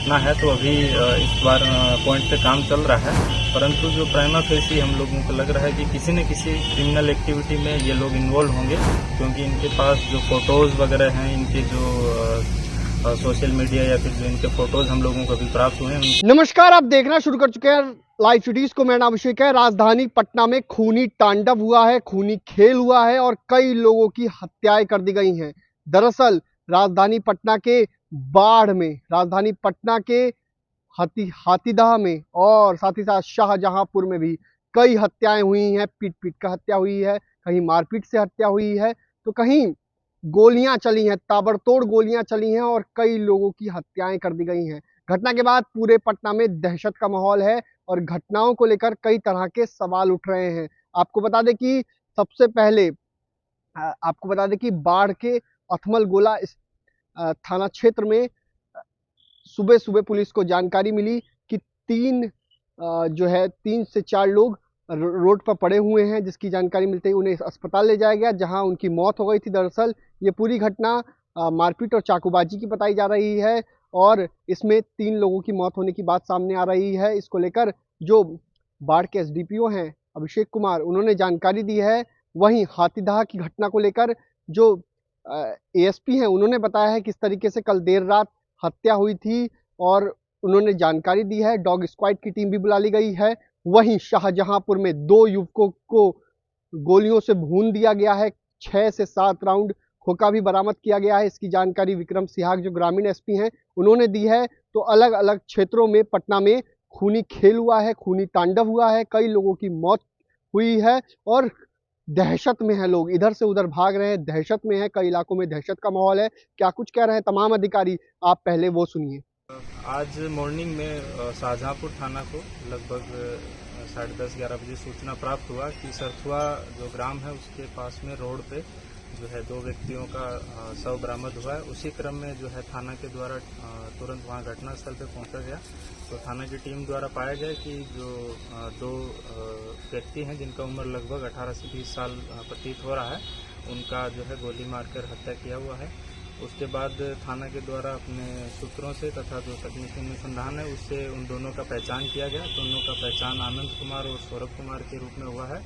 घटना है, तो अभी इस बार पॉइंट पे काम चल रहा है। परंतु जो प्राइमा फेसी हम लोगों को लग रहा है कि किसी न किसी क्रिमिनल एक्टिविटी में ये लोग इन्वॉल्व होंगे, क्योंकि इनके पास जो फोटोज वगैरह हैं, इनके जो सोशल मीडिया या फिर जो इनके फोटोज हम लोगों को अभी प्राप्त हुए हैं। नमस्कार, आप देखना शुरू कर चुके हैं लाइव सिटीज को। मेरा नाम अभिषेक है। राजधानी पटना में खूनी तांडव हुआ है, खूनी खेल हुआ है और कई लोगों की हत्याएं कर दी गई हैं। दरअसल राजधानी पटना के बाढ़ में, राजधानी पटना के हाथीदह में और साथ ही साथ शाहजहांपुर में भी कई हत्याएं हुई हैं। पीट पीट कर हत्या हुई है, कहीं मारपीट से हत्या हुई है, तो कहीं गोलियां चली हैं, ताबड़तोड़ गोलियां चली हैं और कई लोगों की हत्याएं कर दी गई हैं। घटना के बाद पूरे पटना में दहशत का माहौल है और घटनाओं को लेकर कई तरह के सवाल उठ रहे हैं। आपको बता दें कि सबसे पहले आपको बता दें कि बाढ़ के अथमल गोला थाना क्षेत्र में सुबह सुबह पुलिस को जानकारी मिली कि तीन से चार लोग रोड पर पड़े हुए हैं, जिसकी जानकारी मिलते ही उन्हें अस्पताल ले जाया गया, जहां उनकी मौत हो गई थी। दरअसल ये पूरी घटना मारपीट और चाकूबाजी की बताई जा रही है और इसमें 3 लोगों की मौत होने की बात सामने आ रही है। इसको लेकर जो बाढ़ के एसडीपीओ हैं अभिषेक कुमार, उन्होंने जानकारी दी है। वहीं हाथीदह की घटना को लेकर जो एएसपी हैं, उन्होंने बताया है किस तरीके से कल देर रात हत्या हुई थी और उन्होंने जानकारी दी है। डॉग स्क्वाड की टीम भी बुला ली गई है। वहीं शाहजहांपुर में 2 युवकों को गोलियों से भून दिया गया है। 6 से 7 राउंड खोखा भी बरामद किया गया है। इसकी जानकारी विक्रम सिहाग, जो ग्रामीण एसपी हैं, उन्होंने दी है। तो अलग अलग क्षेत्रों में पटना में खूनी खेल हुआ है, खूनी तांडव हुआ है, कई लोगों की मौत हुई है और दहशत में है लोग, इधर से उधर भाग रहे हैं, दहशत में है, कई इलाकों में दहशत का माहौल है। क्या कुछ कह रहे हैं तमाम अधिकारी, आप पहले वो सुनिए। आज मॉर्निंग में शाहजहांपुर थाना को लगभग 10:30-11 बजे सूचना प्राप्त हुआ कि सरथुआ जो ग्राम है उसके पास में रोड पे जो है 2 व्यक्तियों का शव बरामद हुआ है। उसी क्रम में जो है थाना के द्वारा तुरंत वहां घटनास्थल पे पहुंचा गया। तो थाना की टीम द्वारा पाया गया कि जो 2 व्यक्ति हैं जिनका उम्र लगभग 18 से 20 साल प्रतीत हो रहा है, उनका जो है गोली मारकर हत्या किया हुआ है। उसके बाद थाना के द्वारा अपने सूत्रों से तथा जो तकनीकी अनुसंधान है उससे उन दोनों का पहचान किया गया। दोनों का पहचान आनंद कुमार और सौरभ कुमार के रूप में हुआ है।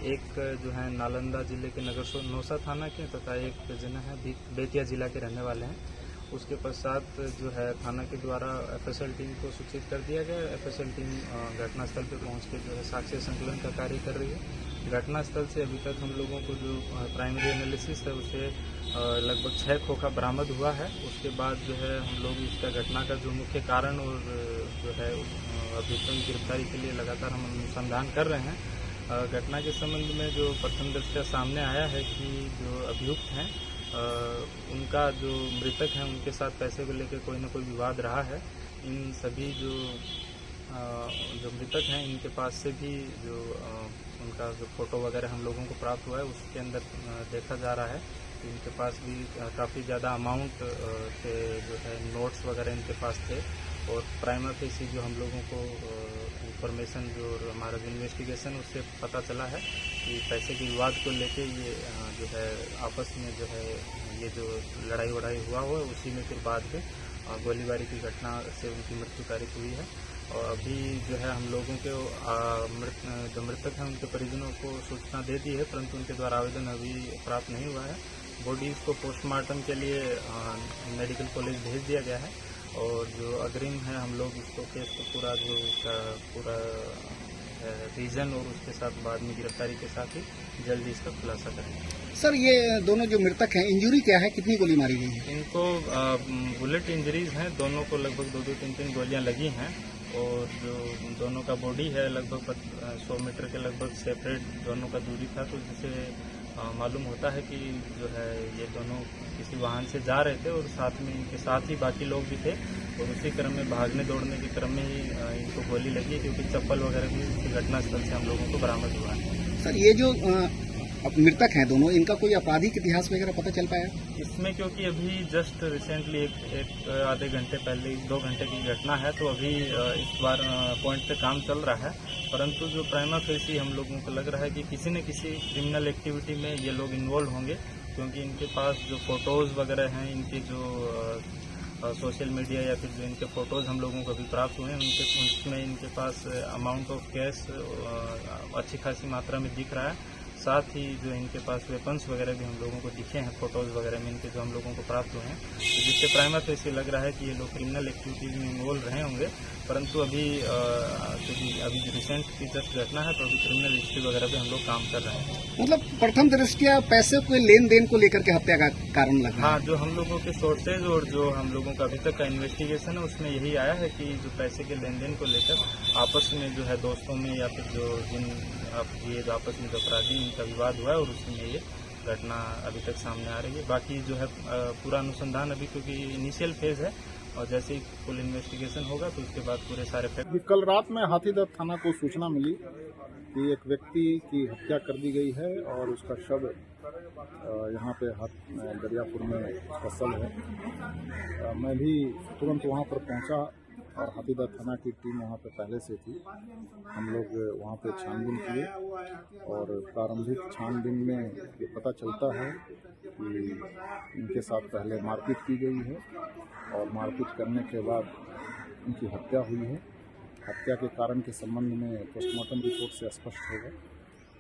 एक जो है नालंदा जिले के नगर नौसा थाना के तथा एक जना है बेतिया जिला के रहने वाले हैं। उसके पश्चात जो है थाना के द्वारा एफएसएल टीम को सूचित कर दिया गया। एफएसएल टीम घटनास्थल पर पहुंच के जो है साक्ष्य संकलन का कार्य कर रही है। घटनास्थल से अभी तक हम लोगों को जो प्राइमरी एनालिसिस है उससे लगभग 6 खोखा बरामद हुआ है। उसके बाद जो है हम लोग इसका घटना का जो मुख्य कारण और जो है अभियुक्तों की गिरफ्तारी के लिए लगातार हम अनुसंधान कर रहे हैं। घटना के संबंध में जो प्रथम दृष्टया सामने आया है कि जो अभियुक्त हैं उनका जो मृतक हैं उनके साथ पैसे को लेकर कोई न कोई विवाद रहा है। इन सभी जो मृतक हैं इनके पास से भी जो उनका जो फोटो वगैरह हम लोगों को प्राप्त हुआ है उसके अंदर देखा जा रहा है कि इनके पास भी काफ़ी ज़्यादा अमाउंट के जो है नोट्स वगैरह इनके पास थे। और प्राइमा फेसी जो हम लोगों को इंफॉर्मेशन जो हमारा जो इन्वेस्टिगेशन उससे पता चला है कि पैसे के विवाद को लेके ये जो है आपस में जो है ये जो लड़ाई वड़ाई हुआ उसी में फिर बाद में गोलीबारी की घटना से उनकी मृत्यु तारीख हुई है। और अभी जो है हम लोगों के जो मृतक हैं उनके परिजनों को सूचना दे दी है, परंतु उनके द्वारा आवेदन अभी प्राप्त नहीं हुआ है। बॉडीज़ को पोस्टमार्टम के लिए मेडिकल कॉलेज भेज दिया गया है और जो अग्रिम है हम लोग इसको केस को पूरा जो उसका पूरा रीजन और उसके साथ बाद में गिरफ्तारी के साथ ही जल्दी इसका खुलासा करेंगे। सर, ये दोनों जो मृतक हैं, इंजरी क्या है, कितनी गोली मारी गई है? इनको बुलेट इंजरीज हैं, दोनों को लगभग 2-3 गोलियां लगी हैं और जो दोनों का बॉडी है लगभग 100 मीटर के लगभग सेपरेट दोनों का दूरी था। तो जिससे मालूम होता है कि जो है ये दोनों किसी वाहन से जा रहे थे और साथ में इनके साथ ही बाकी लोग भी थे और उसी क्रम में भागने दौड़ने के क्रम में ही इनको गोली लगी, क्योंकि चप्पल वगैरह भी घटनास्थल से हम लोगों को बरामद हुआ है। सर, ये जो मृतक हैं दोनों, इनका कोई आपराधिक इतिहास वगैरह पता चल पाया? इसमें क्योंकि अभी जस्ट रिसेंटली एक आधे घंटे पहले 2 घंटे की घटना है, तो अभी इस बार पॉइंट पे काम चल रहा है। परंतु जो प्राइमा फेसी हम लोगों को लग रहा है कि किसी न किसी क्रिमिनल एक्टिविटी में ये लोग इन्वॉल्व होंगे, क्योंकि इनके पास जो फोटोज़ वगैरह हैं, इनके जो सोशल मीडिया या फिर जो इनके फ़ोटोज़ हम लोगों को भी प्राप्त हुए हैं उसमें इनके पास अमाउंट ऑफ कैश अच्छी खासी मात्रा में दिख रहा है। साथ ही जो इनके पास वेपन्स वगैरह भी हम लोगों को दिखे हैं फ़ोटोज़ वगैरह में इनके जो हम लोगों को प्राप्त हुए हैं, तो जिससे प्राइमा फेसी लग रहा है कि ये लोग क्रिमिनल एक्टिविटीज़ में इन्वॉल्व रहे होंगे। परंतु अभी क्योंकि अभी रिसेंट की जस्ट घटना है तो अभी क्रिमिनल हिस्ट्री वगैरह पे हम लोग काम कर रहे हैं। मतलब प्रथम दृष्टया पैसे के लेन देन को लेकर के हत्या का कारण लग रहा है। हाँ, जो हम लोगों के सोर्सेज और जो हम लोगों का अभी तक का इन्वेस्टिगेशन है उसमें यही आया है कि जो पैसे के लेन देन को लेकर आपस में जो है दोस्तों में या फिर ये जो आपस में जो अपराधी इनका विवाद हुआ है और उसी में ये घटना अभी तक सामने आ रही है। बाकी जो है पूरा अनुसंधान अभी क्योंकि इनिशियल फेज है और जैसे ही फुल इन्वेस्टिगेशन होगा तो उसके बाद पूरे सारे फैक्ट। कल रात में हाथीदह थाना को सूचना मिली कि एक व्यक्ति की हत्या कर दी गई है और उसका शव यहाँ पे दरियापुर में उसका शव है। मैं भी तुरंत वहाँ पर पहुँचा और हाथीदह थाना की टीम वहाँ पे पहले से थी। हम लोग वहाँ पे छानबीन किए और प्रारंभिक छानबीन में ये पता चलता है कि इनके साथ पहले मारपीट की गई है और मारपीट करने के बाद उनकी हत्या हुई है। हत्या के कारण के संबंध में पोस्टमार्टम रिपोर्ट से स्पष्ट होगा।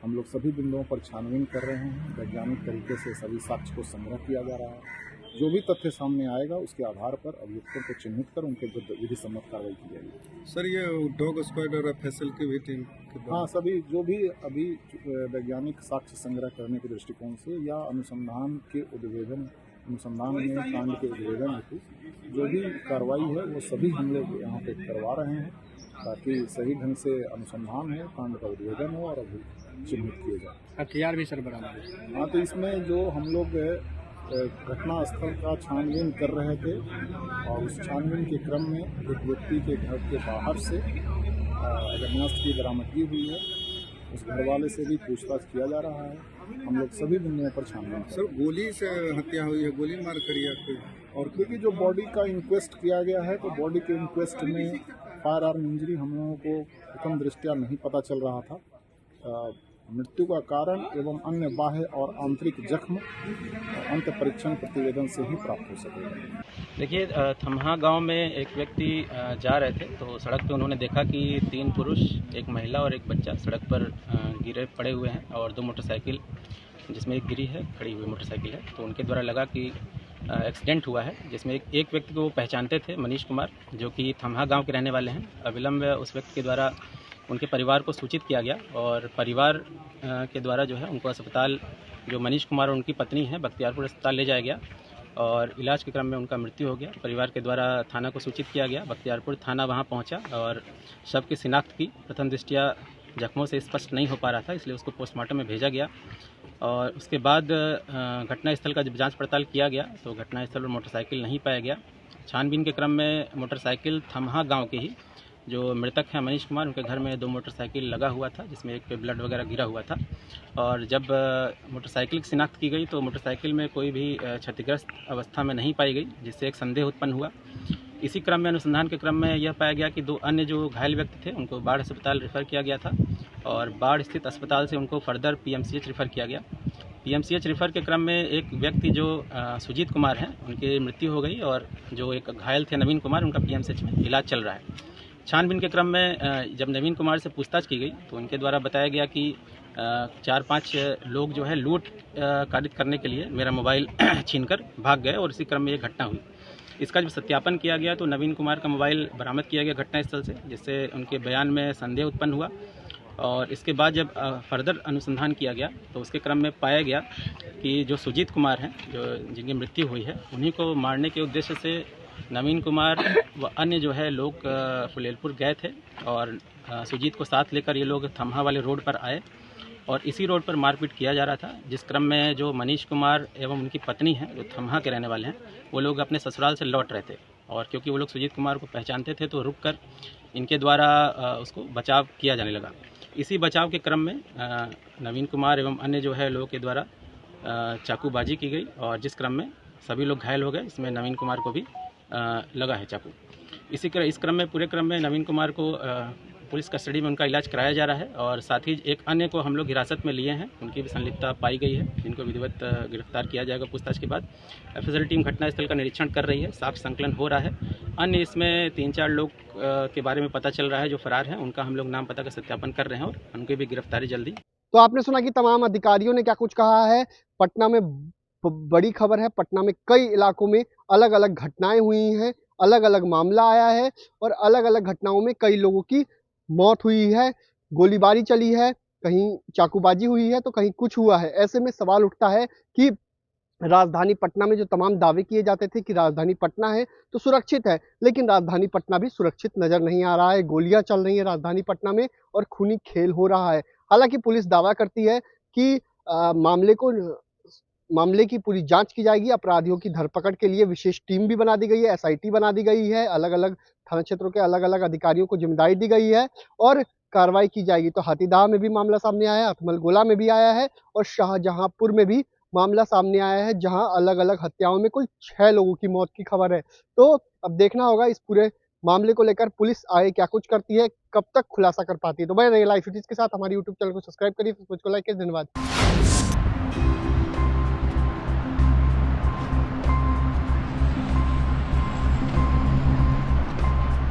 हम लोग सभी बिंदुओं पर छानबीन कर रहे हैं। वैज्ञानिक तरीके से सभी साक्ष्य को संग्रह किया जा रहा है। जो भी तथ्य सामने आएगा उसके आधार पर अभियुक्तों को चिन्हित कर उनके विरुद्ध विधि सम्मत कार्रवाई की जाएगी। सर, ये डॉग स्क्वाड और एफएसएल की भी टीम? हाँ, सभी जो भी अभी वैज्ञानिक साक्ष्य संग्रह करने के दृष्टिकोण से या अनुसंधान में कांड के उद्भेदन हेतु जो भी कार्रवाई है वो सभी हम लोग यहाँ पे करवा रहे हैं ताकि सही ढंग से अनुसंधान हो, कांड का उद्भेदन हो और अभी चिन्हित किए जाए। हथियार भी सर बरामद? हाँ, तो इसमें जो हम लोग घटना स्थल का छानबीन कर रहे थे और उस छानबीन के क्रम में एक व्यक्ति के घर के बाहर से अग्नेयास्त्र की बरामदगी हुई है। उस घर वाले से भी पूछताछ किया जा रहा है। हम लोग सभी बिंदुओं पर छानबीन। सर, गोली से हत्या हुई है, गोली मार करी आपकी? और क्योंकि जो बॉडी का इंक्वेस्ट किया गया है तो बॉडी के इंक्वेस्ट में फायर आर्म इंजरी हम लोगों को प्रथम दृष्टया नहीं पता चल रहा था। मृत्यु का कारण एवं अन्य बाह्य और आंतरिक जख्म अंत परीक्षण प्रतिवेदन से ही प्राप्त हो सकेगा। देखिए, थमहा गांव में एक व्यक्ति जा रहे थे तो सड़क पे उन्होंने देखा कि 3 पुरुष, एक महिला और एक बच्चा सड़क पर गिरे पड़े हुए हैं और 2 मोटरसाइकिल जिसमें एक गिरी है, खड़ी हुई मोटरसाइकिल है। तो उनके द्वारा लगा कि एक्सीडेंट हुआ है, जिसमें एक व्यक्ति को वो पहचानते थे, मनीष कुमार, जो कि थमहा गाँव के रहने वाले हैं। अविलंब उस व्यक्ति के द्वारा उनके परिवार को सूचित किया गया और परिवार के द्वारा जो है उनको अस्पताल, जो मनीष कुमार और उनकी पत्नी है, बख्तियारपुर अस्पताल ले जाया गया और इलाज के क्रम में उनका मृत्यु हो गया। परिवार के द्वारा थाना को सूचित किया गया। बख्तियारपुर थाना वहां पहुंचा और शव की शिनाख्त की। प्रथम दृष्टया जख्मों से स्पष्ट नहीं हो पा रहा था, इसलिए उसको पोस्टमार्टम में भेजा गया और उसके बाद घटनास्थल का जब जाँच पड़ताल किया गया तो घटनास्थल पर मोटरसाइकिल नहीं पाया गया। छानबीन के क्रम में मोटरसाइकिल थमहा गाँव के ही जो मृतक हैं मनीष कुमार, उनके घर में 2 मोटरसाइकिल लगा हुआ था जिसमें एक पे ब्लड वगैरह गिरा हुआ था। और जब मोटरसाइकिल की शिनाख्त की गई तो मोटरसाइकिल में कोई भी क्षतिग्रस्त अवस्था में नहीं पाई गई, जिससे एक संदेह उत्पन्न हुआ। इसी क्रम में अनुसंधान के क्रम में यह पाया गया कि 2 अन्य जो घायल व्यक्ति थे उनको बाढ़ अस्पताल रेफर किया गया था और बाढ़ स्थित अस्पताल से उनको फर्दर PMCH रेफर किया गया। PMCH रेफर के क्रम में एक व्यक्ति जो सुजीत कुमार हैं, उनकी मृत्यु हो गई और जो एक घायल थे नवीन कुमार, उनका PMCH में इलाज चल रहा है। छानबीन के क्रम में जब नवीन कुमार से पूछताछ की गई तो उनके द्वारा बताया गया कि 4-5 लोग जो है लूट कारित करने के लिए मेरा मोबाइल छीनकर भाग गए और इसी क्रम में ये घटना हुई। इसका जब सत्यापन किया गया तो नवीन कुमार का मोबाइल बरामद किया गया घटनास्थल से, जिससे उनके बयान में संदेह उत्पन्न हुआ और इसके बाद जब फर्दर अनुसंधान किया गया तो उसके क्रम में पाया गया कि जो सुजीत कुमार हैं, जो जिनकी मृत्यु हुई है, उन्हीं को मारने के उद्देश्य से नवीन कुमार व अन्य जो है लोग फुलेलपुर गए थे और सुजीत को साथ लेकर ये लोग थमहा वाले रोड पर आए और इसी रोड पर मारपीट किया जा रहा था। जिस क्रम में जो मनीष कुमार एवं उनकी पत्नी हैं, जो थमहा के रहने वाले हैं, वो लोग अपने ससुराल से लौट रहे थे और क्योंकि वो लोग सुजीत कुमार को पहचानते थे तो रुककर इनके द्वारा उसको बचाव किया जाने लगा। इसी बचाव के क्रम में नवीन कुमार एवं अन्य जो है लोगों के द्वारा चाकूबाजी की गई और जिस क्रम में सभी लोग घायल हो गए। इसमें नवीन कुमार को भी लगा है चाकू। इस क्रम में पूरे क्रम में नवीन कुमार को पुलिस कस्टडी में उनका इलाज कराया जा रहा है और साथ ही एक अन्य को हम लोग हिरासत में लिए हैं, उनकी भी संलिप्तता पाई गई है, जिनको विधिवत गिरफ्तार किया जाएगा पूछताछ के बाद। एफएसएल टीम घटनास्थल का निरीक्षण कर रही है, साक्ष्य संकलन हो रहा है। अन्य इसमें 3-4 लोग के बारे में पता चल रहा है जो फरार हैं, उनका हम लोग नाम पता का सत्यापन कर रहे हैं और उनकी भी गिरफ्तारी जल्दी। तो आपने सुना कि तमाम अधिकारियों ने क्या कुछ कहा है। पटना में बड़ी खबर है, पटना में कई इलाकों में अलग अलग घटनाएं हुई हैं, अलग अलग मामला आया है और अलग अलग घटनाओं में कई लोगों की मौत हुई है, गोलीबारी चली है, कहीं चाकूबाजी हुई है तो कहीं कुछ हुआ है। ऐसे में सवाल उठता है कि राजधानी पटना में जो तमाम दावे किए जाते थे कि राजधानी पटना है तो सुरक्षित है, लेकिन राजधानी पटना भी सुरक्षित नजर नहीं आ रहा है। गोलियां चल रही हैं राजधानी पटना में और खूनी खेल हो रहा है। हालांकि पुलिस दावा करती है कि मामले की पूरी जांच की जाएगी। अपराधियों की धरपकड़ के लिए विशेष टीम भी बना दी गई है, एसआईटी बना दी गई है, अलग अलग थाना क्षेत्रों के अलग अलग अधिकारियों को जिम्मेदारी दी गई है और कार्रवाई की जाएगी। तो हाथीदह में भी मामला सामने आया है, अथमलगोला में भी आया है और शाहजहांपुर में भी मामला सामने आया है, जहां अलग अलग हत्याओं में कुल 6 लोगों की मौत की खबर है। तो अब देखना होगा इस पूरे मामले को लेकर पुलिस आगे क्या कुछ करती है, कब तक खुलासा कर पाती है। तो बने रहिए लाइव फुटेज के साथ, हमारे यूट्यूब चैनल को सब्सक्राइब करिए, फेसबुक को लाइक करिए। धन्यवाद।